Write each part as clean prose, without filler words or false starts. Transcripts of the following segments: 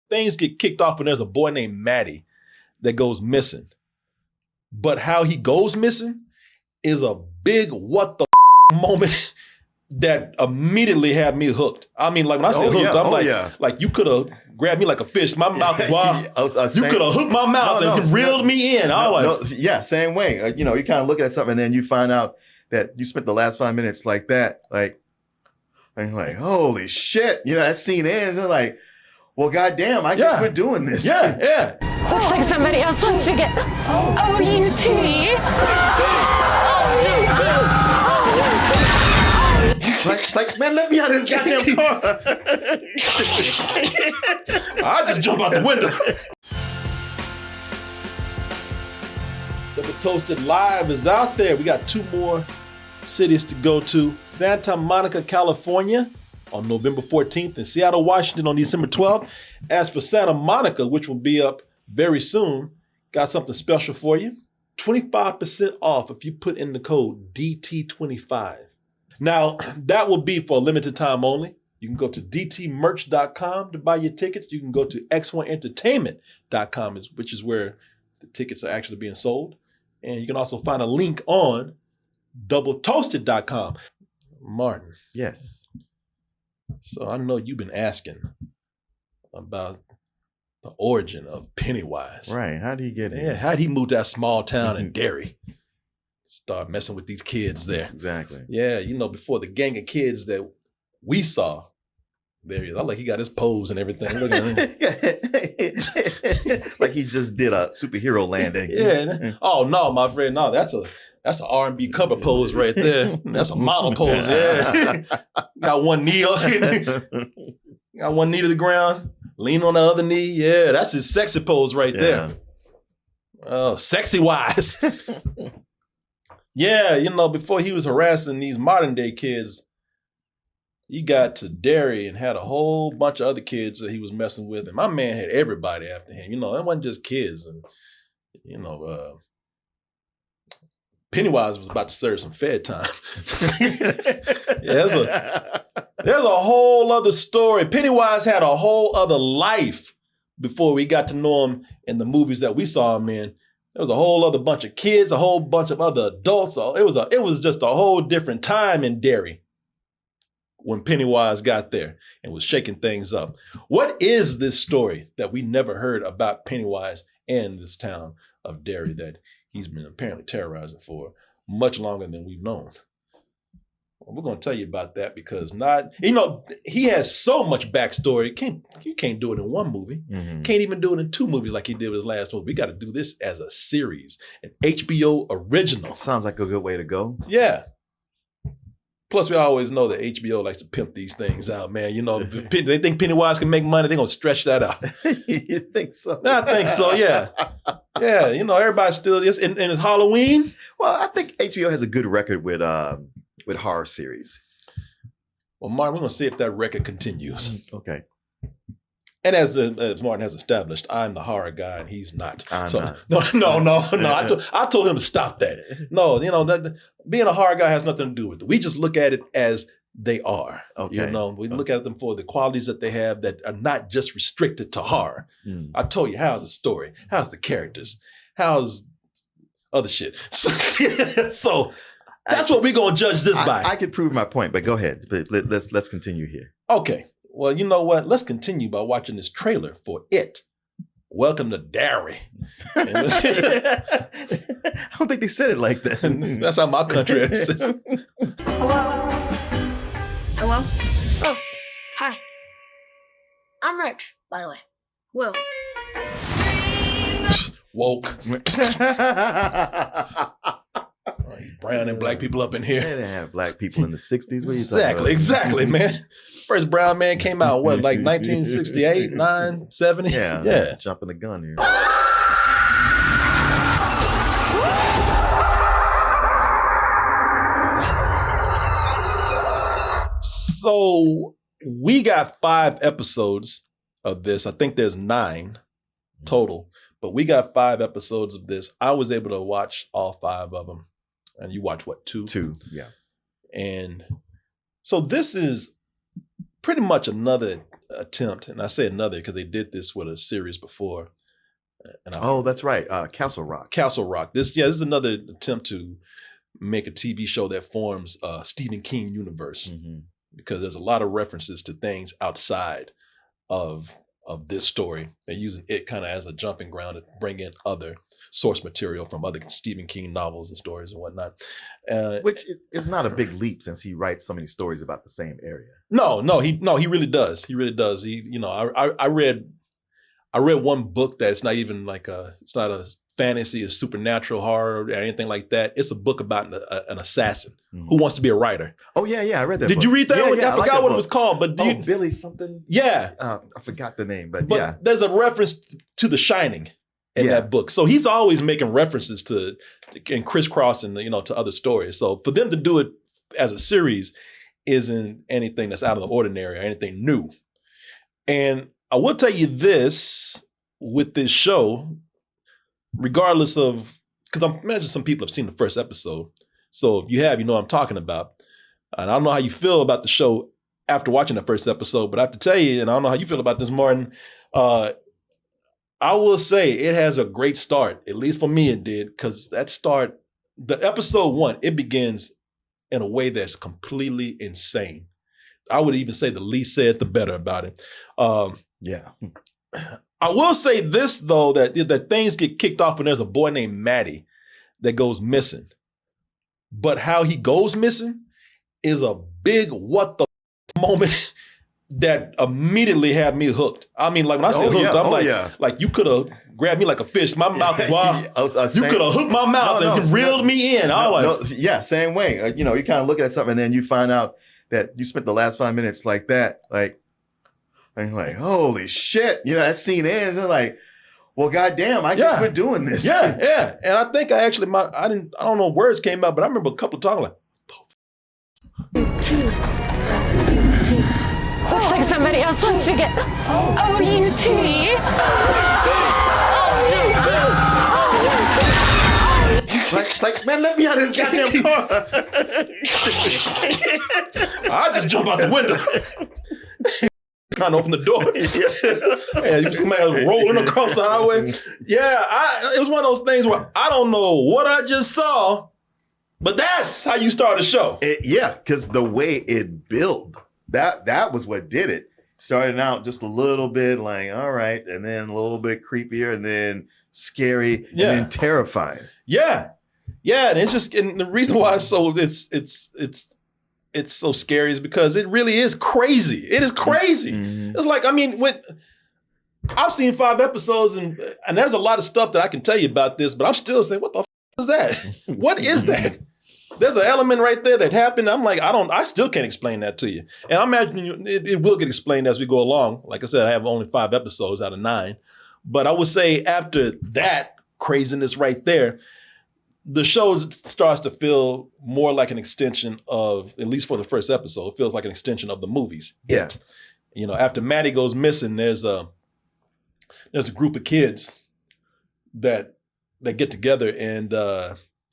things get kicked off when there's a boy named Matty that goes missing. But how he goes missing is a big what the moment that immediately had me hooked. I mean, like when I say hooked, I'm like you could have grabbed me like a fish. My mouth was wild. You could have hooked my mouth and reeled me in. Same way. You kind of look at something and then you find out that you spent the last 5 minutes like that, and you're like, holy shit. That scene ends. You're like, well, goddamn, I guess we're doing this. Yeah. Looks like somebody else wants to get OUT. Like, man, let me out of this goddamn car. I just jump out the window. Double Toasted Live is out there. We got 2 more cities to go to. Santa Monica, California on November 14th and Seattle, Washington on December 12th. As for Santa Monica, which will be up very soon, got something special for you. 25% off if you put in the code DT25. Now, that will be for a limited time only. You can go to dtmerch.com to buy your tickets. You can go to x1entertainment.com, which is where the tickets are actually being sold. And you can also find a link on doubletoasted.com. Martin. Yes. So I know you've been asking about the origin of Pennywise. Right. How did he get here? Yeah, how did he move to that small town in Derry? Start messing with these kids there. Exactly. Yeah, before the gang of kids that we saw, there he is. I like he got his pose and everything. Look at him. Like he just did a superhero landing. Yeah. Oh no, my friend, no, that's a R&B cover pose right there. That's a model pose. Yeah. Got one knee up. Got one knee to the ground. Lean on the other knee. Yeah, that's his sexy pose right there. Oh, sexy wise. Yeah, before he was harassing these modern day kids, he got to Derry and had a whole bunch of other kids that he was messing with. And my man had everybody after him. It wasn't just kids. And, Pennywise was about to serve some Fed time. There's a whole other story. Pennywise had a whole other life before we got to know him in the movies that we saw him in. There was a whole other bunch of kids, a whole bunch of other adults. So it was just a whole different time in Derry when Pennywise got there and was shaking things up. What is this story that we never heard about Pennywise in this town of Derry that he's been apparently terrorizing for much longer than we've known? Well, we're going to tell you about that because he has so much backstory. You can't do it in one movie. Mm-hmm. Can't even do it in 2 movies like he did with his last movie. We got to do this as a series, an HBO original. Sounds like a good way to go. Yeah. Plus, we always know that HBO likes to pimp these things out, man. If they think Pennywise can make money, they're going to stretch that out. You think so? I think so, yeah. Yeah, everybody still is. And it's Halloween. Well, I think HBO has a good record with horror series. Well, Martin, we're going to see if that record continues. Okay. And as Martin has established, I'm the horror guy and he's not. I'm not. No. I told him to stop that. No, that being a horror guy has nothing to do with it. We just look at it as they are. Okay. We look at them for the qualities that they have that are not just restricted to horror. I told you, how's the story? How's the characters? How's other shit? So that's what we're going to judge this by. I could prove my point, but go ahead. But let's continue here. Okay. Well, you know what? Let's continue by watching this trailer for IT Welcome to Derry. I don't think they said it like that. That's how my country is. Hello? Oh, hi. I'm Rich, by the way. Will. Woke. Brown and black people up in here. They didn't have black people in the 60s. What are you talking about? Exactly, man. First brown man came out, what, like 1968, 9, 70? Yeah. Jumping the gun here. So we got 5 episodes of this. I think there's 9 total, but we got 5 episodes of this. I was able to watch all 5 of them. And you watch what, 2? 2, yeah. And so this is pretty much another attempt, and I say another because they did this with a series before. Oh, that's right. Castle Rock. Castle Rock. This is another attempt to make a TV show that forms a Stephen King universe, because there's a lot of references to things outside of this story. They're using it kind of as a jumping ground to bring in other source material from other Stephen King novels and stories and whatnot. Which is not a big leap since he writes so many stories about the same area. No, he really does. He really does. I read one book that's not even like it's not a fantasy, a supernatural horror or anything like that. It's a book about an assassin who wants to be a writer. Oh yeah, I read that. Did book. you read that one? Yeah, I forgot what it was called, but Billy something. Yeah, I forgot the name, but yeah, there's a reference to The Shining in that book. So he's always making references to and crisscrossing, to other stories. So for them to do it as a series isn't anything that's out of the ordinary or anything new. And I will tell you this with this show, regardless of, because I imagine some people have seen the first episode. So if you have, you know what I'm talking about. And I don't know how you feel about the show after watching the first episode, but I have to tell you, and I don't know how you feel about this, Martin, I will say it has a great start. At least for me it did, because that start, the episode 1, it begins in a way that's completely insane. I would even say the least said, the better about it. Yeah. I will say this, though, that things get kicked off when there's a boy named Matty that goes missing. But how he goes missing is a big what the moment that immediately had me hooked. I mean, like when I say hooked, I'm like you could have grabbed me like a fish. My mouth was wild. You could have hooked my mouth and reeled me in. Same way. You kind of look at something and then you find out that you spent the last 5 minutes like that, and you're like, holy shit, that scene ends. And like, well, goddamn, I guess we're doing this. Yeah. And I think I don't know words came out, but I remember a couple of times like, Looks like somebody else wants to get. Oh, you too. Like, man, let me out of this goddamn car. I just jump out the window. Trying to open the door. And somebody rolling across the highway. Yeah, it was one of those things where I don't know what I just saw, but that's how you start a show. Because the way it built, that was what did it. Starting out just a little bit like, all right, and then a little bit creepier, and then scary, and then terrifying. Yeah, and it's just, and the reason why it's so scary is because it really is crazy. It is crazy. It's like, I mean, when I've seen 5 episodes and there's a lot of stuff that I can tell you about this, but I'm still saying, what the is that? What is that? There's an element right there that happened. I'm like, I still can't explain that to you. And I imagine it will get explained as we go along. Like I said, I have only 5 episodes out of 9. But I would say after that craziness right there, the show starts to feel more like an extension of, at least for the first episode, it feels like an extension of the movies. Yeah. After Maddie goes missing, there's a group of kids that get together and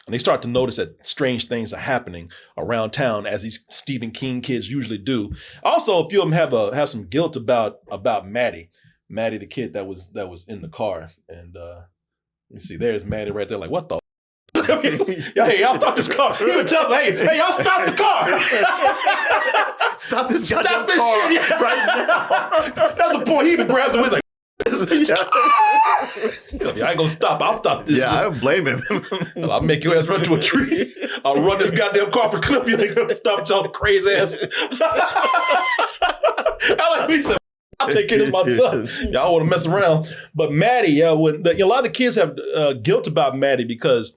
they start to notice that strange things are happening around town, as these Stephen King kids usually do. Also, a few of them have some guilt about Maddie, the kid that was in the car. And you see, there's Maddie right there, like, what the? Hey, y'all stop this car. You would tell them, hey, y'all stop the car. Stop this car shit right now. That's the point. He even grabs the wheel like, I ain't gonna stop. I'll stop this. Yeah, I don't blame him. I'll make your ass run to a tree. I'll run this goddamn car for clip. You ain't gonna stop y'all crazy ass. I'll take care of this myself. Y'all want to mess around. But Maddie, a lot of the kids have guilt about Maddie because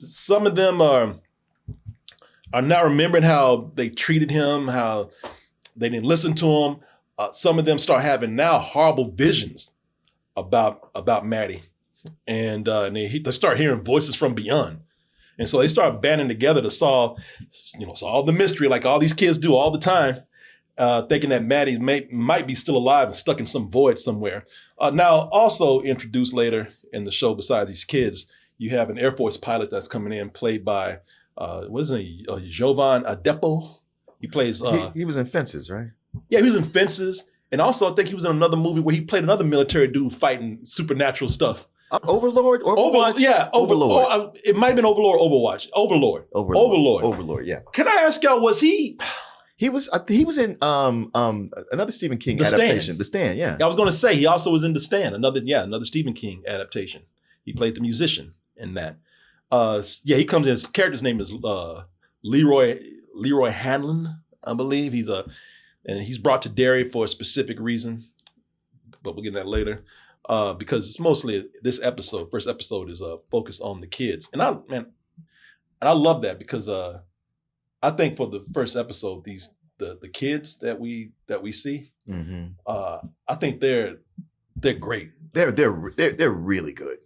some of them are not remembering how they treated him, how they didn't listen to him. Some of them start having now horrible visions about Maddie, and they start hearing voices from beyond, and so they start banding together to solve the mystery, like all these kids do all the time, thinking that Maddie might be still alive and stuck in some void somewhere. Now, also introduced later in the show, besides these kids, you have an Air Force pilot that's coming in, played by Jovan Adepo. He plays. He was in Fences, right? Yeah, he was in Fences. And also, I think he was in another movie where he played another military dude fighting supernatural stuff. Overlord? Overlord. Overlord. It might have been Overlord or Overwatch. Overlord. Yeah. Can I ask y'all, was he... He was in another Stephen King adaptation. The Stand, yeah. I was going to say, he also was in The Stand, another Stephen King adaptation. He played the musician in that. He comes in, his character's name is Leroy Hanlon, I believe. And he's brought to Derry for a specific reason, but we'll get into that later. Because it's mostly this first episode is focused on the kids. And I love that because I think for the first episode, the kids that we see, I think they're great. They're really good.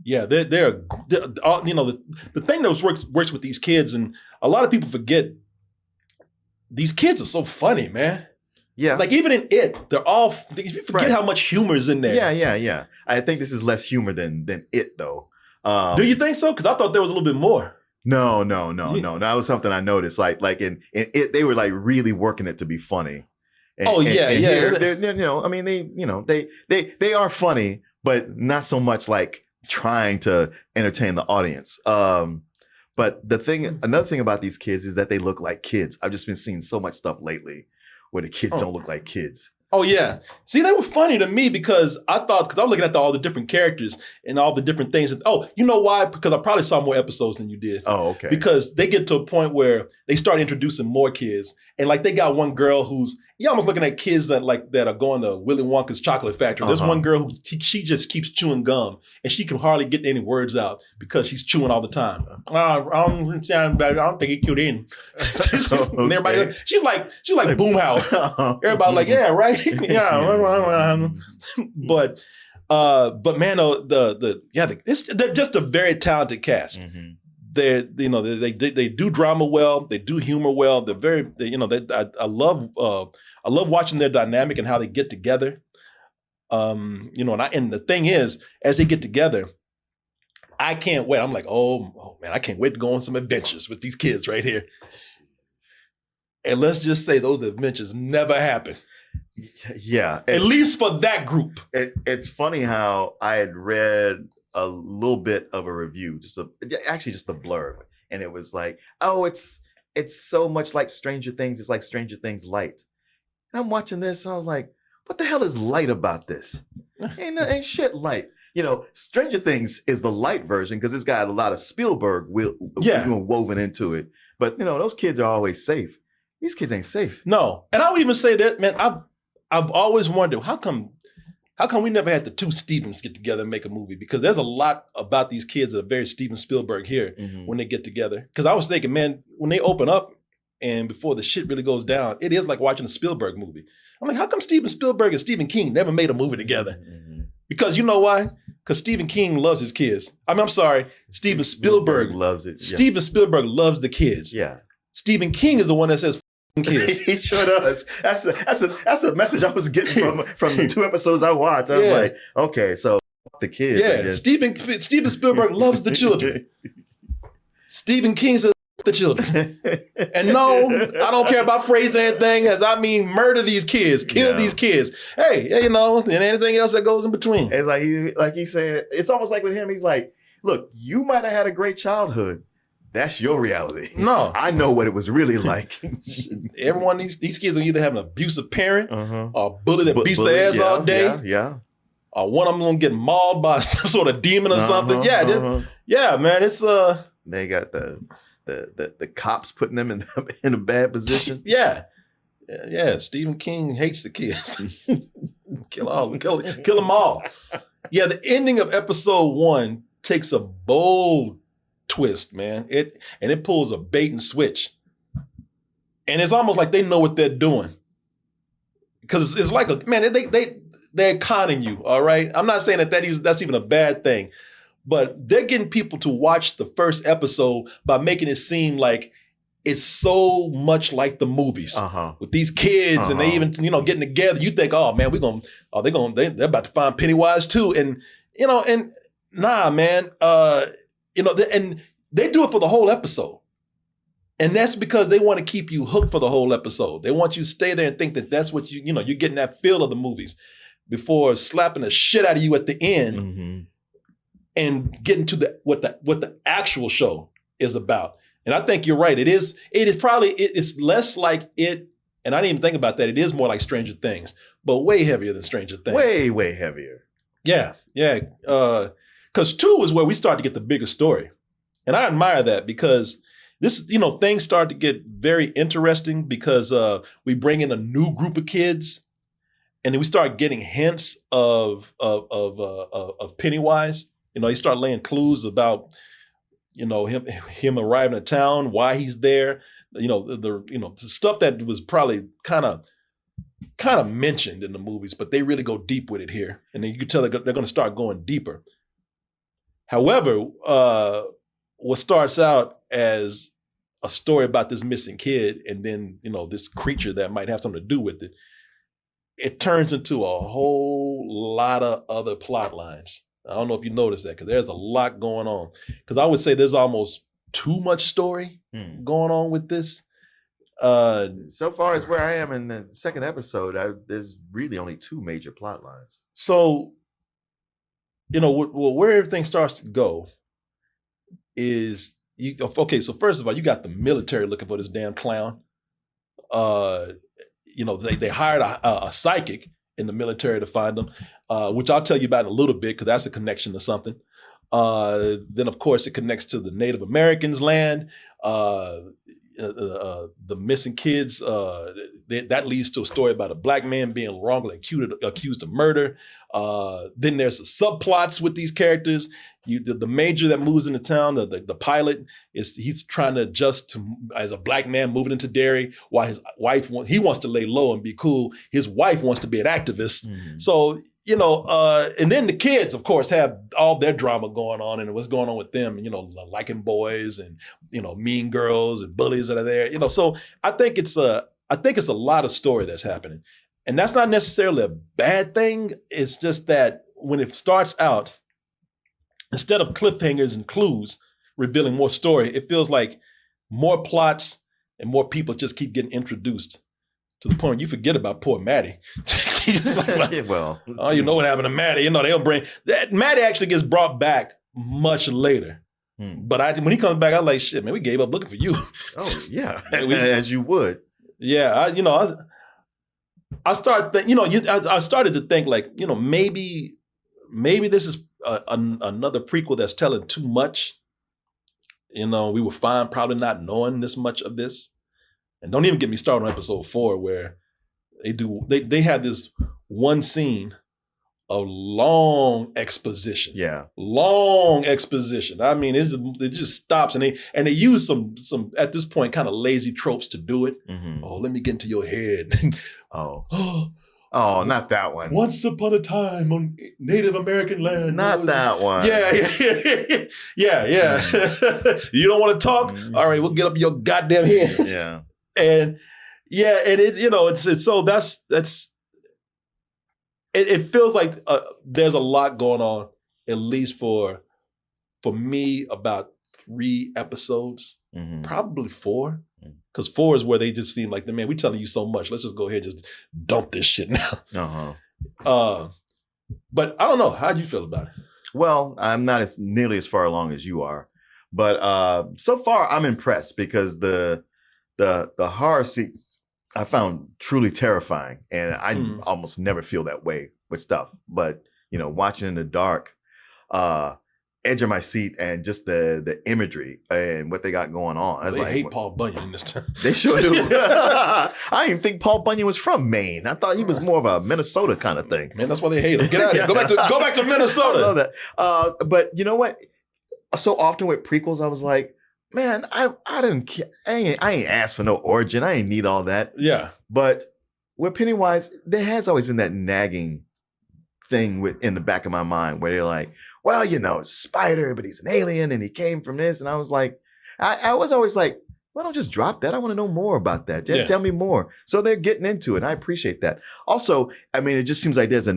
Yeah, they're the thing that works with these kids, and a lot of people forget these kids are so funny, man. Yeah, like even in It, they're all. You forget how much humor is in there. Yeah. I think this is less humor than It though. Do you think so? Because I thought there was a little bit more. No. That was something I noticed. Like in It, they were like really working it to be funny. Here, they are funny, but not so much like trying to entertain the audience. But another thing about these kids is that they look like kids. I've just been seeing so much stuff lately where the kids don't look like kids. Oh, yeah. See, they were funny to me because I was looking at all the different characters and all the different things. You know why? Because I probably saw more episodes than you did. Oh, okay. Because they get to a point where they start introducing more kids. And like they got one girl you're almost looking at kids that are going to Willy Wonka's chocolate factory. There's one girl who she just keeps chewing gum and she can hardly get any words out because she's chewing all the time. I don't think he cute in. And everybody, she's like Boomhauer. Everybody like, yeah, right. Yeah. But man, they're just a very talented cast. Mm-hmm. They do drama well. They do humor well. I love watching their dynamic and how they get together. And the thing is, as they get together, I can't wait. I'm like, oh man, I can't wait to go on some adventures with these kids right here. And let's just say those adventures never happen. Yeah, at least for that group. It's funny how I had read a little bit of a review, just a blurb, and it was like, oh, it's so much like Stranger Things. It's like Stranger Things light. And I'm watching this, and I was like, what the hell is light about this? Ain't shit light. Stranger Things is the light version because it's got a lot of Spielberg woven into it. But those kids are always safe. These kids ain't safe. No, and I would even say that, man. I've always wondered how come we never had the two Stevens get together and make a movie? Because there's a lot about these kids that are very Steven Spielberg here when they get together. Because I was thinking, man, when they open up and before the shit really goes down, it is like watching a Spielberg movie. I'm like, how come Steven Spielberg and Stephen King never made a movie together? Mm-hmm. Because you know why? Because Stephen King loves his kids. I'm sorry, Steven Spielberg loves it. Yeah. Steven Spielberg loves the kids. Yeah. Stephen King is the one that says kids. He sure does. That's the message I was getting from the two episodes I watched. I was like, okay, so the kids. Yeah, Steven Spielberg loves the children. Stephen King says the children. And no, I don't care about phrasing anything as I mean murder these kids, kill these kids. Hey, and anything else that goes in between. It's like he said, it's almost like with him, he's like, look, you might have had a great childhood. That's your reality. No. I know what it was really like. Everyone, these kids will either have an abusive parent or a bully that beats their ass all day. Yeah. Or one of them gonna get mauled by some sort of demon or something. Yeah, man, it's they got the cops putting them in a bad position. Yeah. Stephen King hates the kids. Kill them all. Yeah, the ending of episode 1 takes a bold twist, man. It pulls a bait and switch. And it's almost like they know what they're doing. Because it's like, they're conning you, all right? I'm not saying that's even a bad thing. But they're getting people to watch the first episode by making it seem like it's so much like the movies with these kids and they even, getting together. You think, oh man, they're about to find Pennywise too. And, and nah, man, and they do it for the whole episode. And that's because they want to keep you hooked for the whole episode. They want you to stay there and think that that's what you're getting that feel of the movies before slapping the shit out of you at the end and getting to what the actual show is about. And I think you're right. It's less like it, and I didn't even think about that. It is more like Stranger Things, but way heavier than Stranger Things. Way, way heavier. Yeah. Because 2 is where we start to get the bigger story. And I admire that because this, things start to get very interesting because we bring in a new group of kids, and then we start getting hints of Pennywise. You start laying clues about, him arriving at town, why he's there. The stuff that was probably kind of mentioned in the movies, but they really go deep with it here, and then you can tell they're going to start going deeper. However, what starts out as a story about this missing kid and then, this creature that might have something to do with it, it turns into a whole lot of other plot lines. I don't know if you noticed that because there's a lot going on. Because I would say there's almost too much story going on with this. So far as where I am in the second episode, there's really only 2 major plot lines. So, where everything starts to go is so first of all, you got the military looking for this damn clown. They hired a psychic in the military to find them, which I'll tell you about in a little bit because that's a connection to something. Then, of course, it connects to the Native Americans' land. The missing kids, that leads to a story about a black man being wrongly accused of murder. Then there's the subplots with these characters. The major that moves into town, the pilot, he's trying to adjust to as a black man moving into Derry, while his wife he wants to lay low and be cool. His wife wants to be an activist. So and then the kids, of course, have all their drama going on and what's going on with them, liking boys and, mean girls and bullies that are there, so I think it's a lot of story that's happening, and that's not necessarily a bad thing. It's just that when it starts out, instead of cliffhangers and clues revealing more story, it feels like more plots and more people just keep getting introduced to the point you forget about poor Maddie. Well, oh, you know what happened to Maddie? They'll bring that. Maddie actually gets brought back much later. But when he comes back, I'm like, shit, man, we gave up looking for you. Oh yeah, as you would. Yeah, I started I started to think like, maybe this is another prequel that's telling too much. We were fine probably not knowing this much of this. And don't even get me started on episode 4 where they had this one scene of long exposition. Yeah. Long exposition. I mean, it just stops and they use some at this point kind of lazy tropes to do it. Oh, let me get into your head. Oh, not that one. Once upon a time on Native American land. Not that one. Yeah. You don't want to talk? All right, we'll get up your goddamn head. Yeah. And yeah, and it's so that's it feels like there's a lot going on, at least for me, about 3 episodes, probably 4. Because 4 is where they just seem like, man, we're telling you so much. Let's just go ahead and just dump this shit now. But I don't know. How'd you feel about it? Well, I'm not nearly as far along as you are. But so far, I'm impressed because the horror scenes I found truly terrifying. And I almost never feel that way with stuff. But, watching in the dark, edge of my seat and just the imagery and what they got going on. I was like, hate Paul Bunyan in this time. They sure do. I didn't even think Paul Bunyan was from Maine. I thought he was more of a Minnesota kind of thing. Man, that's why they hate him. Get out of here. Go back to Minnesota. I love that. But you know what? So often with prequels, I was like, man, I didn't care. I ain't asked for no origin. I ain't need all that. Yeah. But with Pennywise, there has always been that nagging thing in the back of my mind where they're like, well, spider, but he's an alien and he came from this. And I was like, I was always like, why don't just drop that? I want to know more about that. Tell me more. So they're getting into it. And I appreciate that. Also, I mean, it just seems like there's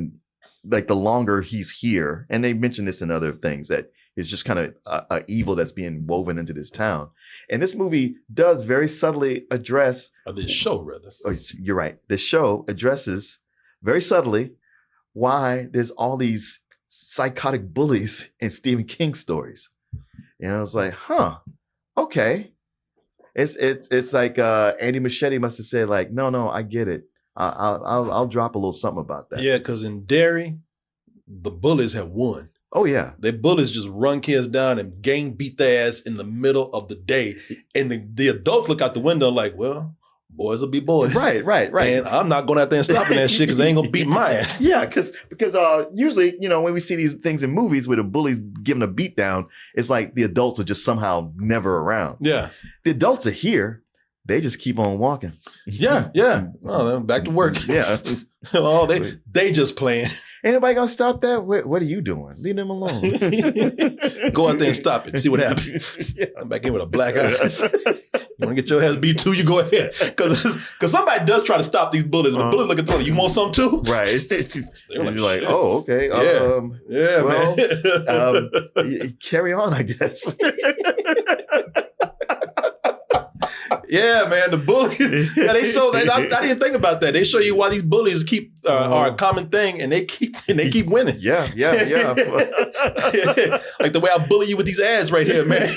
like the longer he's here, and they mention this in other things, that it's just kind of a evil that's being woven into this town. And this movie does very subtly address, or this show rather. You're right. This show addresses very subtly why there's all these psychotic bullies in Stephen King stories. And I was like, okay. It's like Andy Machete must have said, like, no, I get it. I'll drop a little something about that. Yeah, because in Derry, the bullies have won. Oh yeah, They bullies just run kids down and gang beat their ass in the middle of the day, and the adults look out the window like, well, boys will be boys. Right. And I'm not going out there and stopping that shit because they ain't gonna beat my ass. Yeah, because usually, when we see these things in movies where the bully's giving a beat down, it's like the adults are just somehow never around. Yeah. The adults are here. They just keep on walking. Yeah. Oh, they're back to work. Yeah. Oh, they just playing. Ain't nobody gonna stop that? What are you doing? Leave them alone. Go out there and stop it. See what happens. Yeah. Come back in with a black eye. You want to get your ass beat too? You go ahead. Because somebody does try to stop these bullies. When bullies look at them, you want some too? Right. They're You're like, oh, okay. Yeah, man. Carry on, I guess. Yeah, man, the bullies. Yeah, they show that. I didn't think about that. They show you why these bullies are a common thing, and they keep winning. Yeah. Like the way I bully you with these ads right here, man.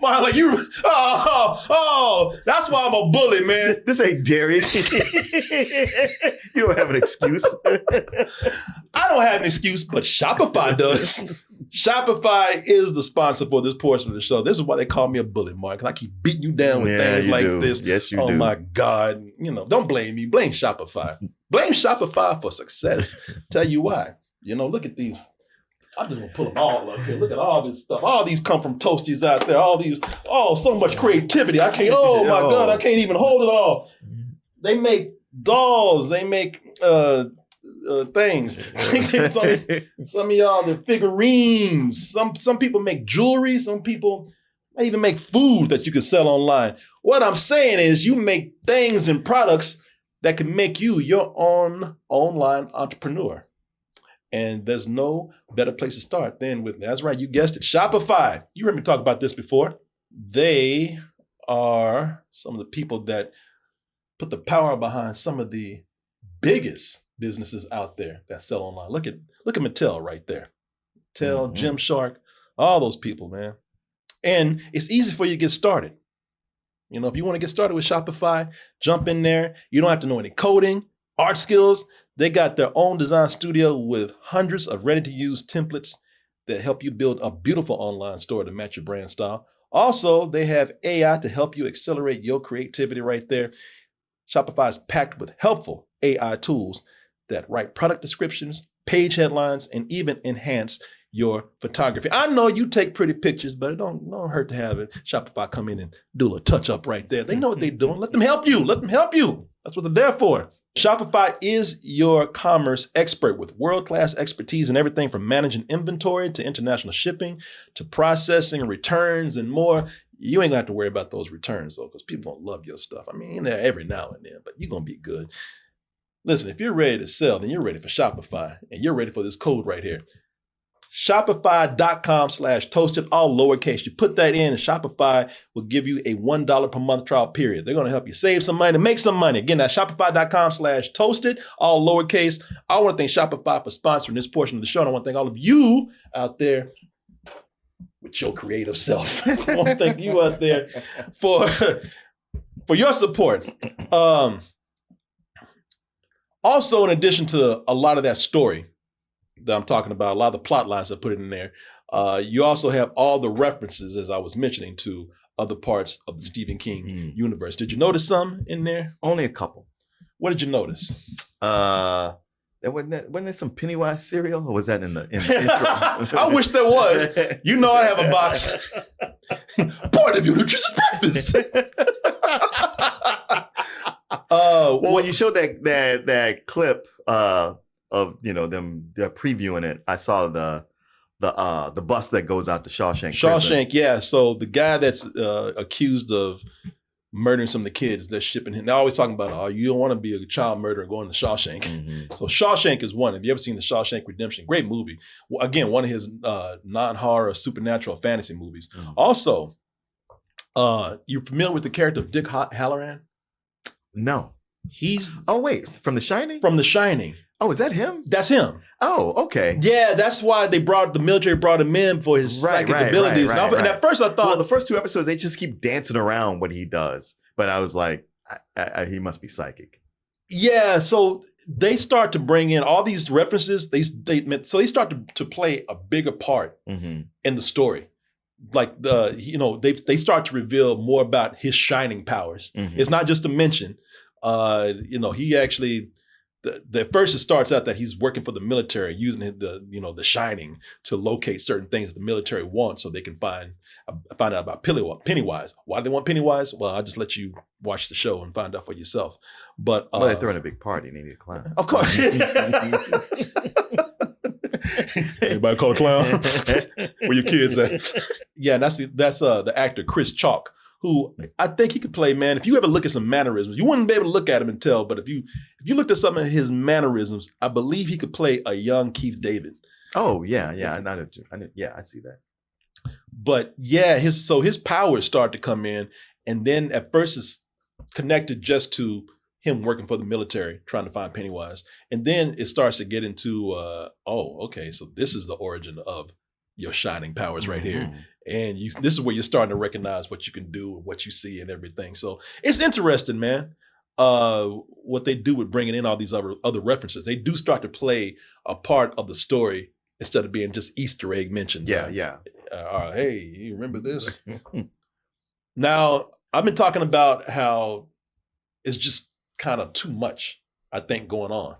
Mark, like you. Oh, that's why I'm a bully, man. This ain't Derry. You don't have an excuse. I don't have an excuse, but Shopify does. Shopify is the sponsor for this portion of the show. This is why they call me a bully, Mark, because I keep beating you down with things like this. Yes, you do. Oh my God. Don't blame me. Blame Shopify. Blame Shopify for success. Tell you why. Look at these. I'm just gonna pull them all up here. Look at all this stuff. All these come from Toasties out there. All these, so much creativity. I can't, oh my God, I can't even hold it all. They make dolls. They make things. Some of y'all, the figurines. Some people make jewelry. Some people even make food that you can sell online. What I'm saying is you make things and products that can make you your own online entrepreneur. And there's no better place to start than with, that's right, you guessed it, Shopify. You heard me talk about this before. They are some of the people that put the power behind some of the biggest businesses out there that sell online. Look at Mattel right there. Mattel, Gymshark, all those people, man. And it's easy for you to get started. If you want to get started with Shopify, jump in there. You don't have to know any coding, art skills. They got their own design studio with hundreds of ready-to-use templates that help you build a beautiful online store to match your brand style. Also, they have AI to help you accelerate your creativity right there. Shopify is packed with helpful AI tools that write product descriptions, page headlines, and even enhance your photography. I know you take pretty pictures, but it don't hurt to have it. Shopify come in and do a little touch up right there. They know what they're doing. Let them help you. That's what they're there for. Shopify is your commerce expert with world-class expertise in everything from managing inventory to international shipping to processing, returns, and more. You ain't got to worry about those returns, though, because people don't love your stuff. I mean, they're every now and then, but you're going to be good. Listen, if you're ready to sell, then you're ready for Shopify, and you're ready for this code right here. Shopify.com/toasted, all lowercase. You put that in and Shopify will give you a $1 per month trial period. They're going to help you save some money, make some money. Again, that's Shopify.com/toasted, all lowercase. I want to thank Shopify for sponsoring this portion of the show. And I want to thank all of you out there with your creative self. I want to thank you out there for your support. Also, in addition to a lot of that story that I'm talking about, a lot of the plot lines that put it in there, you also have all the references, as I was mentioning, to other parts of the Stephen King universe. Did you notice some in there? Only a couple. What did you notice? Wasn't there some Pennywise cereal, or was that in the intro? I wish there was. I have a box. Part of your nutritious breakfast. When you showed that clip of them, they're previewing it, I saw the bus that goes out to Shawshank. Shawshank, yeah. So the guy that's accused of murdering some of the kids. They're shipping him. They're always talking about, oh, you don't want to be a child murderer going to Shawshank. Mm-hmm. So Shawshank is one. Have you ever seen the Shawshank Redemption? Great movie. Well, again, one of his non-horror supernatural fantasy movies. Mm-hmm. Also, you're familiar with the character of Dick Halloran? No. He's Oh, wait. From The Shining? from The Shining. Oh, is that him? That's him. Oh, okay. Yeah, that's why the military brought him in for his psychic abilities. And at first I thought, Well, the first 2 episodes, they just keep dancing around what he does. But I was like, he must be psychic. yeah. So they start to bring in all these references. They start to play a bigger part Mm-hmm. in the story. Like they start to reveal more about his shining powers. Mm-hmm. It's not just a mention. He actually. At first it starts out that he's working for the military, using the shining to locate certain things that the military wants, so they can find out about Pennywise. Why do they want Pennywise? Well, I'll just let you watch the show and find out for yourself. But Well, they're throwing a big party and they need a clown. of course. Anybody call a clown? Where your kids at? Yeah, and that's the actor Chris Chalk, who I think he could play, man. If you ever look at some mannerisms, you wouldn't be able to look at him and tell, but if you looked at some of his mannerisms, I believe he could play a young Keith David. Oh, yeah. I see that. But yeah, his powers start to come in, and then at first it's connected just to him working for the military, trying to find Pennywise. And then it starts to get into, okay, so this is the origin of your shining powers right here. And this is where you're starting to recognize what you can do, what you see and everything. So it's interesting, man, what they do with bringing in all these other references. They do start to play a part of the story instead of being just Easter egg mentions. Yeah. Hey, you remember this? Now, I've been talking about how it's just kind of too much, I think, going on.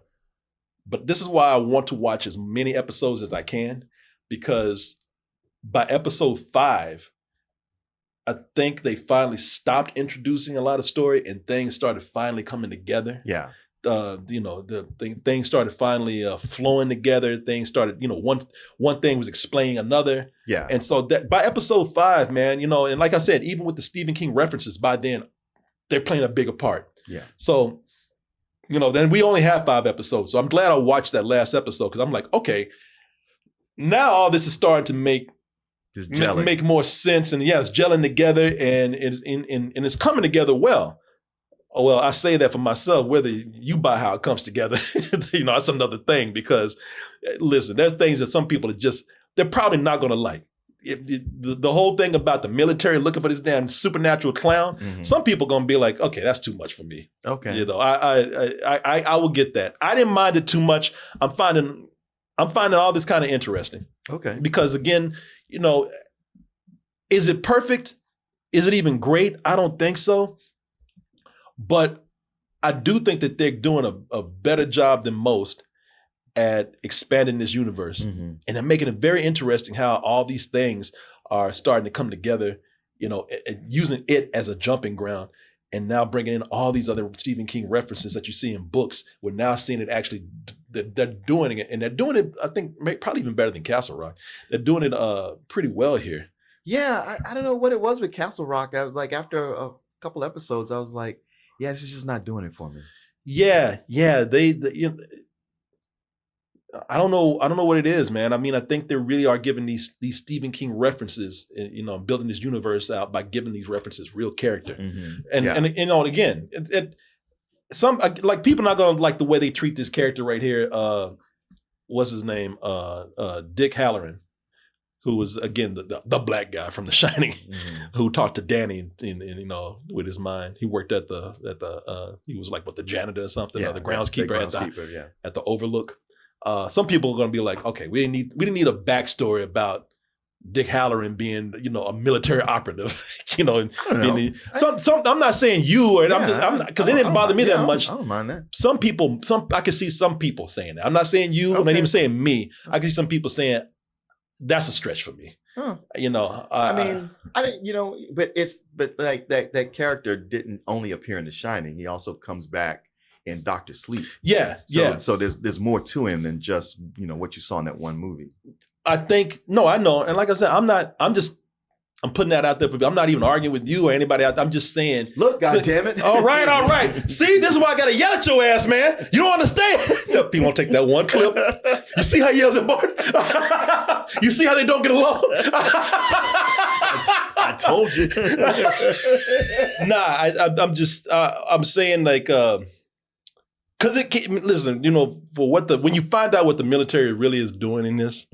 But this is why I want to watch as many episodes as I can, because by episode 5, I think they finally stopped introducing a lot of story and things started finally coming together. Yeah. Things started finally flowing together. Things started, one thing was explaining another. Yeah. And so that by episode 5, man, and like I said, even with the Stephen King references, by then they're playing a bigger part. Yeah. So, then we only have 5 episodes. So I'm glad I watched that last episode, because I'm like, okay, now all this is starting to make more sense. And yeah, it's gelling together and it's coming together well. Well, I say that for myself, whether you buy how it comes together, that's another thing, because listen, there's things that some people they're probably not going to like. The whole thing about the military looking for this damn supernatural clown, some people going to be like, okay, that's too much for me. Okay. I will get that. I didn't mind it too much. I'm finding all this kind of interesting. Okay. Because again, is it perfect? Is it even great? I don't think so. But I do think that they're doing a better job than most at expanding this universe. And they're making it very interesting how all these things are starting to come together, using it as a jumping ground, and now bringing in all these other Stephen King references that you see in books. We're now seeing it actually, they're doing it, and they're doing it, I think, probably even better than Castle Rock. They're doing it pretty well here. Yeah, I don't know what it was with Castle Rock. I was like, after a couple episodes, I was like, yeah, this is just not doing it for me. Yeah. I don't know what it is, man. I mean, I think they really are giving these Stephen King references, building this universe out by giving these references real character. And again, some like people not gonna like the way they treat this character right here. What's his name? Dick Halloran, who was again the black guy from The Shining, who talked to Danny in with his mind. He worked at he was like the janitor or something, or the groundskeeper at the Overlook. Some people are going to be like, okay, we didn't need a backstory about Dick Halloran being, a military operative, I'm not saying you, or because it didn't bother me that much. I don't mind that. Some people, I can see some people saying that. I'm not saying you, I'm not even saying me. I can see some people saying that's a stretch for me. Huh. I mean, I didn't, but like that character didn't only appear in The Shining. He also comes back in Dr. Sleep. So there's more to him than just, what you saw in that one movie. I know. And like I said, I'm putting that out there for people. I'm not even arguing with you or anybody out there. I'm just saying. Look, goddammit. All right. See, this is why I gotta yell at your ass, man. You don't understand. People won't take that one clip. You see how he yells at Bart? You see how they don't get along? I told you. I'm saying like, because listen, you know, when you find out what the military really is doing in this,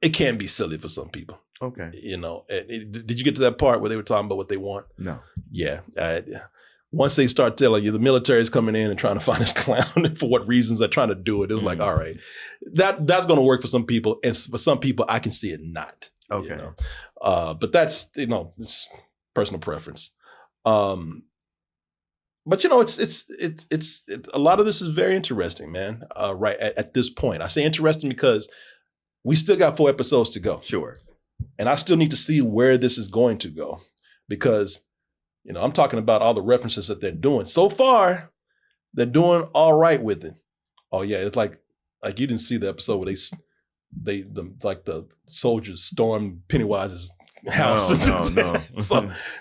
it can be silly for some people. Okay. You know, did you get to that part where they were talking about what they want? No. Yeah. Once they start telling you the military is coming in and trying to find this clown and for what reasons they're trying to do it, it's like, all right, that's going to work for some people. And for some people, I can see it not. Okay. You know? But that's, you know, it's personal preference. But you know, it's a lot of this is very interesting, man. Right at this point, I say interesting because we still got 4 episodes to go. Sure. And I still need to see where this is going to go because, you know, I'm talking about all the references that they're doing. So far, they're doing all right with it. Oh yeah, it's like you didn't see the episode where the soldiers stormed Pennywise's house. No.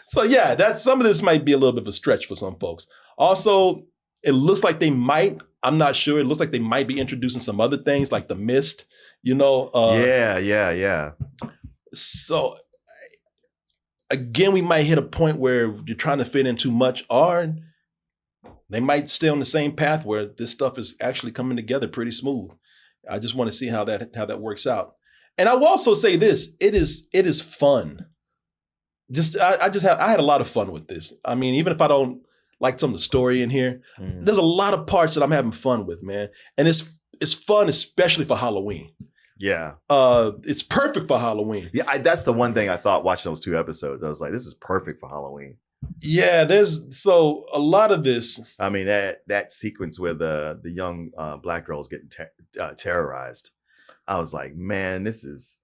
so yeah, that some of this might be a little bit of a stretch for some folks. Also, it looks like they might. I'm not sure. It looks like they might be introducing some other things like the mist. You know. Yeah. So again, we might hit a point where you're trying to fit in too much, or they might stay on the same path where this stuff is actually coming together pretty smooth. I just want to see how that works out. And I will also say this: it is fun. I had a lot of fun with this. I mean, even if I don't like some of the story in here, there's a lot of parts that I'm having fun with, man. And it's fun, especially for Halloween. Yeah. It's perfect for Halloween. Yeah, that's the one thing I thought watching those 2 episodes. I was like, this is perfect for Halloween. Yeah, so a lot of this. I mean, that sequence where the young black girl's getting terrorized. I was like, man, this is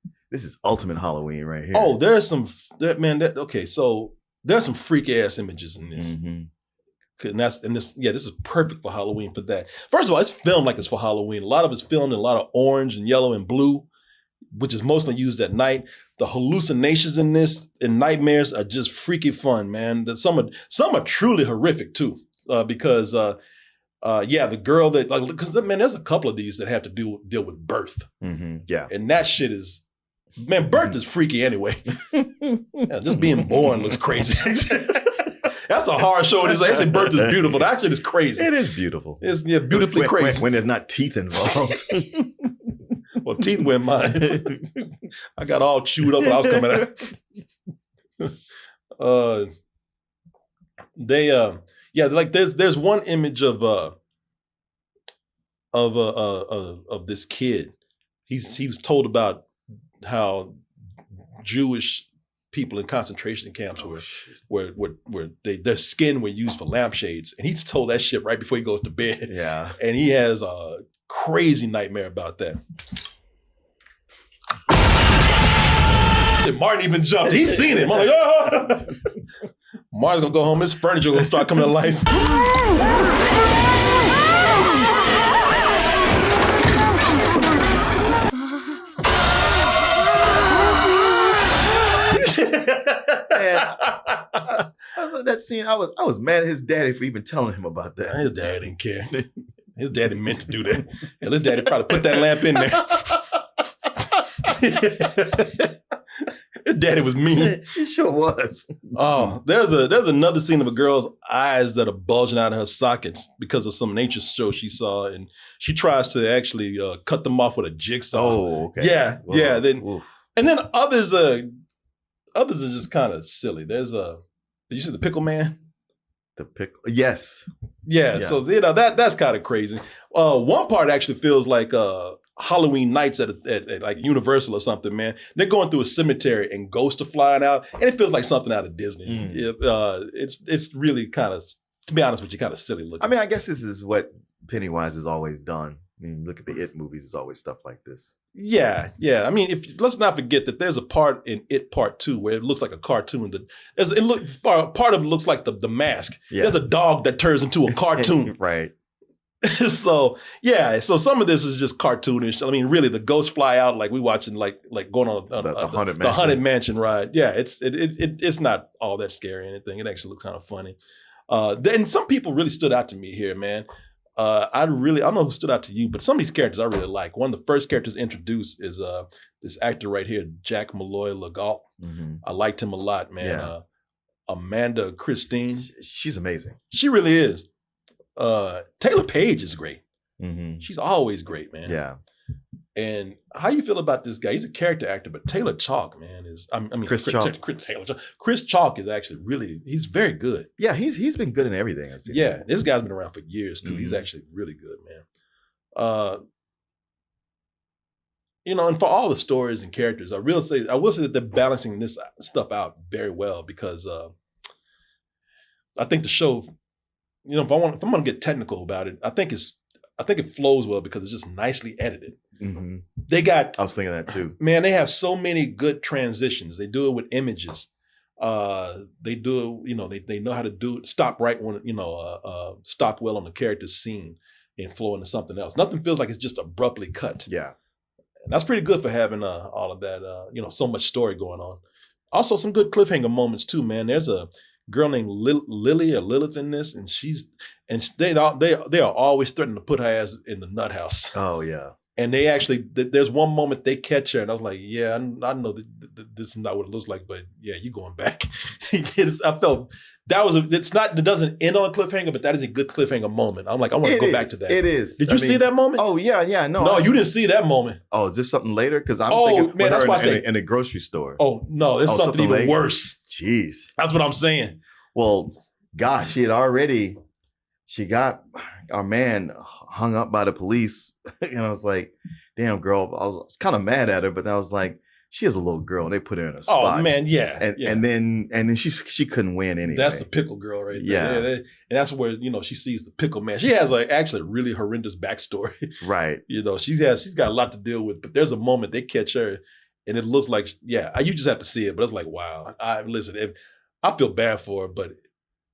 ultimate Halloween right here. Oh, there's some so there's some freak ass images in this. This is perfect for Halloween for that. First of all, it's filmed like it's for Halloween. A lot of it's filmed in a lot of orange and yellow and blue, which is mostly used at night. The hallucinations in this and nightmares are just freaky fun, man. Some are truly horrific too, because the girl because man, there's a couple of these that have to deal with birth. Yeah, and that shit is, man, birth is freaky anyway. Yeah, just being born looks crazy. That's a horror show. They say birth is beautiful. That shit is crazy. It is beautiful. It's beautifully crazy. When there's not teeth involved. Well, teeth were in mine. I got all chewed up when I was coming out. There's one image of this kid. He was told about how Jewish people in concentration camps where their skin were used for lampshades, and he's told that shit right before he goes to bed. Yeah, and he has a crazy nightmare about that. And Martin even jumped. He's seen it. I'm like, oh. Martin's gonna go home. His furniture gonna start coming to life. That scene, I was mad at his daddy for even telling him about that. His dad didn't care. His daddy meant to do that. Hell, his daddy probably put that lamp in there. His daddy was mean. He sure was. Oh, there's another scene of a girl's eyes that are bulging out of her sockets because of some nature show she saw, and she tries to actually cut them off with a jigsaw. Oh, okay. Yeah, Whoa. yeah. Oof. And then others are just kind of silly. There's did you see the Pickle Man? The pickle, yes. Yeah, so that's kind of crazy. One part actually feels like Halloween nights at like Universal or something, man. They're going through a cemetery and ghosts are flying out, and it feels like something out of Disney. It's really kind of, to be honest with you, kind of silly looking. I mean, I guess this is what Pennywise has always done. I mean, look at the It movies; it's always stuff like this. Yeah. I mean, let's not forget that there's a part in It Part 2 where it looks like a cartoon. Part of it looks like the mask. Yeah. There's a dog that turns into a cartoon. Right. So some of this is just cartoonish. I mean, really, the ghosts fly out like we watching like going on the Haunted Mansion ride. Yeah, it's not all that scary or anything. It actually looks kind of funny. Then some people really stood out to me here, man. I don't know who stood out to you, but some of these characters I really like. One of the first characters introduced is this actor right here, Jack Malloy Legault. Mm-hmm. I liked him a lot, man. Yeah. Amanda Christine. She's amazing. She really is. Taylor Page is great. Mm-hmm. She's always great, man. Yeah. And how you feel about this guy? He's a character actor, but Taylor Chalk, man, Chris Chalk is actually he's very good. Yeah, he's been good in everything I've seen. Yeah, this guy's been around for years too. Mm-hmm. He's actually really good, man. And for all the stories and characters, I will say that they're balancing this stuff out very well because I think the show, if I'm going to get technical about it, I think it flows well because it's just nicely edited. Mm-hmm. I was thinking that too. Man, they have so many good transitions. They do it with images. They do it, they know how to do it. Stop right when, stop well on the character's scene and flow into something else. Nothing feels like it's just abruptly cut. Yeah. And that's pretty good for having all of that, so much story going on. Also, some good cliffhanger moments too, man. There's a girl named Lily or Lilith in this, and they are always threatening to put her ass in the nut house. Oh yeah. And they actually, there's one moment they catch her, and I was like, yeah, I know that this is not what it looks like, but yeah, you going back. I felt it doesn't end on a cliffhanger, but that is a good cliffhanger moment. I'm like, I want to go back to that. It is. Did you see that moment? Oh yeah, no. No, you didn't see that moment. Oh, is this something later? Because I'm thinking man, that's why I say in a grocery store. Oh no, it's something even worse. Jeez. That's what I'm saying. Well, gosh, she got our man hung up by the police. And I was like, damn, girl. I was kind of mad at her, but I was like, she is a little girl, and they put her in a spot. Oh man, yeah. And then she couldn't win anyway. That's the pickle girl right there. Yeah. And that's where, she sees the pickle man. She has actually a really horrendous backstory. Right. She's got a lot to deal with, but there's a moment they catch her and it looks like, you just have to see it, but it's like, wow. I feel bad for her, but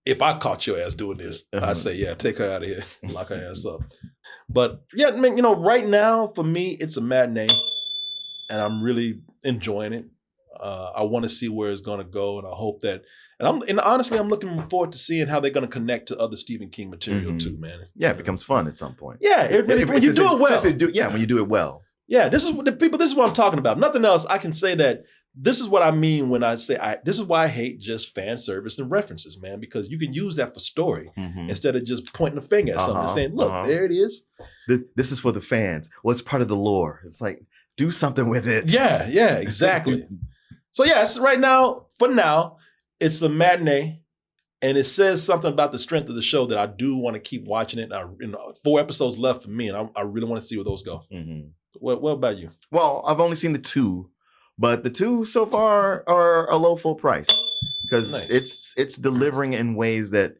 if I caught your ass doing this, I'd say, yeah, take her out of here and lock her ass up. But yeah, man, right now for me, it's a matinee and I'm really enjoying it. I want to see where it's going to go, and I hope that. And honestly, I'm looking forward to seeing how they're going to connect to other Stephen King material too, man. Yeah, it becomes fun at some point. Yeah, when you do it well. When you do it well. Yeah, this is what I'm talking about. Nothing else. I can say that this is what I mean when I say this is why I hate just fan service and references, man, because you can use that for story instead of just pointing a finger at something and saying, look, there it is. This is for the fans. Well, it's part of the lore. It's like, do something with it. Yeah, exactly. So yes, for now, it's a matinee, and it says something about the strength of the show that I do want to keep watching it. 4 episodes left for me, and I really want to see where those go. Mm-hmm. What about you? Well, I've only seen the 2, but the 2 so far are a low full price because it's delivering in ways that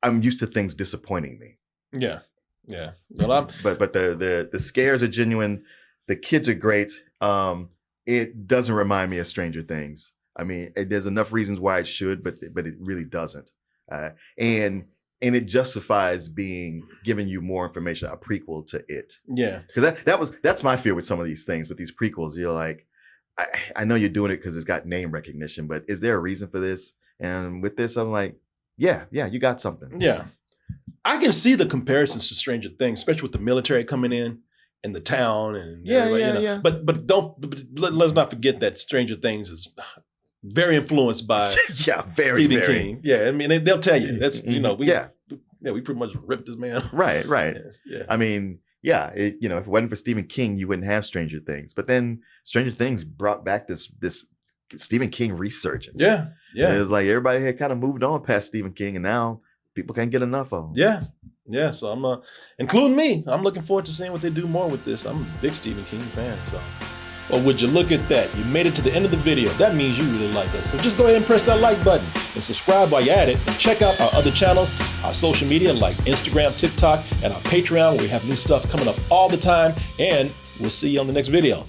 I'm used to things disappointing me. Yeah. Well, but the scares are genuine. The kids are great. It doesn't remind me of Stranger Things. I mean, there's enough reasons why it should, but it really doesn't. And it justifies giving you more information, a prequel to it. Yeah, because that's my fear with some of these things. With these prequels, you're like, I know you're doing it because it's got name recognition, but is there a reason for this? And with this, I'm like, yeah, you got something. Yeah, I can see the comparisons to Stranger Things, especially with the military coming in. And the town and yeah. But let's not forget that Stranger Things is very influenced by Stephen King. Yeah, I mean they'll tell you that's we pretty much ripped this man. Right. Yeah. I mean, if it wasn't for Stephen King, you wouldn't have Stranger Things. But then Stranger Things brought back this Stephen King resurgence. Yeah. And it was like everybody had kind of moved on past Stephen King, and now people can't get enough of him. Yeah, so I'm, including me, I'm looking forward to seeing what they do more with this. I'm a big Stephen King fan, so. Well, would you look at that? You made it to the end of the video. That means you really like us. So just go ahead and press that like button and subscribe while you're at it. And check out our other channels, our social media like Instagram, TikTok, and our Patreon where we have new stuff coming up all the time. And we'll see you on the next video.